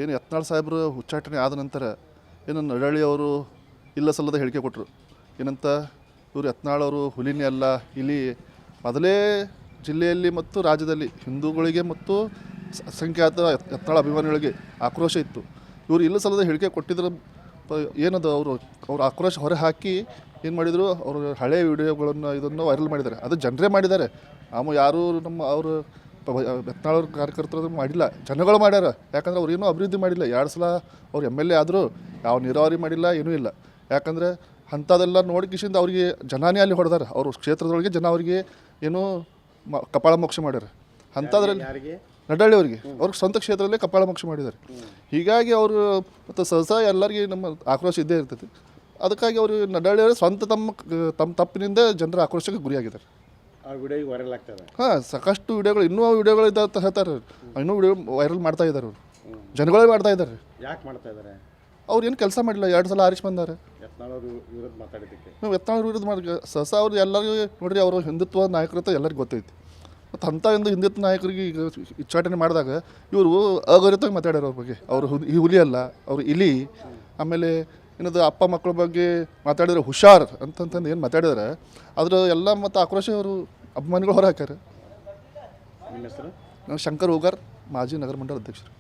ಏನು ಯತ್ನಾಳ್ ಸಾಹೇಬರು ಉಚ್ಚಾಟನೆ ಆದ ನಂತರ ಏನು ನಡಳ್ಳಿ ಅವರು ಇಲ್ಲ ಸಲ್ಲದ ಹೇಳಿಕೆ ಕೊಟ್ಟರು. ಏನಂತ ಇವರು ಯತ್ನಾಳ್ ಅವರು ಹುಲಿನೇ ಅಲ್ಲ, ಇಲ್ಲಿ ಮೊದಲೇ ಜಿಲ್ಲೆಯಲ್ಲಿ ಮತ್ತು ರಾಜ್ಯದಲ್ಲಿ ಹಿಂದೂಗಳಿಗೆ ಮತ್ತು ಅಸಂಖ್ಯಾತ ಯತ್ನಾಳ್ ಅಭಿಮಾನಿಗಳಿಗೆ ಆಕ್ರೋಶ ಇತ್ತು. ಇವರು ಇಲ್ಲ ಸಲ್ಲದ ಹೇಳಿಕೆ ಕೊಟ್ಟಿದ್ರ ಏನದು ಅವರು ಆಕ್ರೋಶ ಹೊರ ಹಾಕಿ ಏನು ಮಾಡಿದರು, ಅವರು ಹಳೆಯ ವಿಡಿಯೋಗಳನ್ನು ಇದನ್ನು ವೈರಲ್ ಮಾಡಿದ್ದಾರೆ. ಅದು ಜನರೇ ಮಾಡಿದ್ದಾರೆ, ಯಾರು ನಮ್ಮ ಅವರು ಯತ್ನಾಳ್ ಅವ್ರ ಕಾರ್ಯಕರ್ತರು ಮಾಡಿಲ್ಲ, ಜನಗಳು ಮಾಡ್ಯಾರ. ಯಾಕಂದ್ರೆ ಅವ್ರು ಏನೂ ಅಭಿವೃದ್ಧಿ ಮಾಡಿಲ್ಲ. 2 ಸಲ ಅವ್ರು MLA ಆದರೂ ಯಾವ ನೀರಾವರಿ ಮಾಡಿಲ್ಲ, ಏನೂ ಇಲ್ಲ. ಯಾಕಂದರೆ ಅಂಥದ್ದೆಲ್ಲ ನೋಡಿ ಕಿಶಿಂದ ಅವ್ರಿಗೆ ಜನಾನೇ ಅಲ್ಲಿ ಹೊಡೆದಾರ. ಅವರು ಕ್ಷೇತ್ರದೊಳಗೆ ಜನ ಅವರಿಗೆ ಏನೂ ಕಪಾಳ ಮೋಕ್ಷ ಮಾಡ್ಯಾರ. ಅಂಥದ್ರಲ್ಲಿ ನಡಳ್ಳಿ ಅವ್ರಿಗೆ ಸ್ವಂತ ಕ್ಷೇತ್ರದಲ್ಲೇ ಕಪಾಳ ಮೋಕ್ಷ ಮಾಡಿದ್ದಾರೆ. ಹೀಗಾಗಿ ಅವರು ಮತ್ತು ಸಹಸಾ ಎಲ್ಲರಿಗೆ ನಮ್ಮ ಆಕ್ರೋಶ ಇದ್ದೇ ಇರ್ತೈತಿ. ಅದಕ್ಕಾಗಿ ಅವರು ನಡಳ್ಳಿಯವರು ಸ್ವಂತ ತಮ್ಮ ತಪ್ಪಿನಿಂದ ಜನರ ಆಕ್ರೋಶಕ್ಕೆ ಗುರಿಯಾಗಿದ್ದಾರೆ. ಹಾಂ, ಸಾಕಷ್ಟು ವಿಡಿಯೋಗಳು, ಇನ್ನೂ ವಿಡಿಯೋಗಳು ಇದ್ದ ಅಂತ ಹೇಳ್ತಾರೆ. ಇನ್ನೂ ವಿಡಿಯೋ ವೈರಲ್ ಮಾಡ್ತಾ ಇದ್ದಾರೆ ಅವರು, ಜನಗಳೇ ಮಾಡ್ತಾ ಇದ್ದಾರೆ. ಯಾಕೆ ಮಾಡ್ತಾ ಇದ್ದಾರೆ? ಅವ್ರು ಏನು ಕೆಲಸ ಮಾಡಿಲ್ಲ, 2 ಸಲ ಆರಿಸಿ ಬಂದಾರೆ. ಯತ್ನಾಳ್ ವಿರುದ್ಧ ಮಾಡಿ ಸಹಸಾ ಅವ್ರು ಎಲ್ಲರಿಗೂ ನೋಡ್ರಿ, ಅವರು ಹಿಂದುತ್ವ ನಾಯಕರು ಎಲ್ಲರಿಗೂ ಗೊತ್ತೈತಿ. ಮತ್ತು ಅಂಥ ಒಂದು ಹಿಂದುತ್ವ ನಾಯಕರಿಗೆ ಈಗ ಉಚ್ಚಾಟನೆ ಮಾಡಿದಾಗ ಇವರು ಅಗೌರವವಾಗಿ ಮಾತಾಡ್ಯಾರ ಅವ್ರ ಬಗ್ಗೆ. ಅವರು ಈ ಹುಲಿ ಅಲ್ಲ, ಅವರು ಇಲಿ. ಆಮೇಲೆ ಏನದು ಅಪ್ಪ ಮಕ್ಕಳ ಬಗ್ಗೆ ಮಾತಾಡಿದ್ರೆ ಹುಷಾರ್ ಅಂತಂತಂದು ಏನು ಮಾತಾಡಿದಾರೆ, ಅದ್ರ ಎಲ್ಲ ಮತ್ತು ಆಕ್ರೋಶ ಅವರು ಅಭಿಮಾನಿಗಳು ಹೊರ ಹಾಕ್ಯಾರ. ನಿಮ್ಮ ಹೆಸರು? ನಾವು ಶಂಕರ್ ಹೂಗಾರ್, ಮಾಜಿ ನಗರ ಮಂಡಲ ಅಧ್ಯಕ್ಷರು.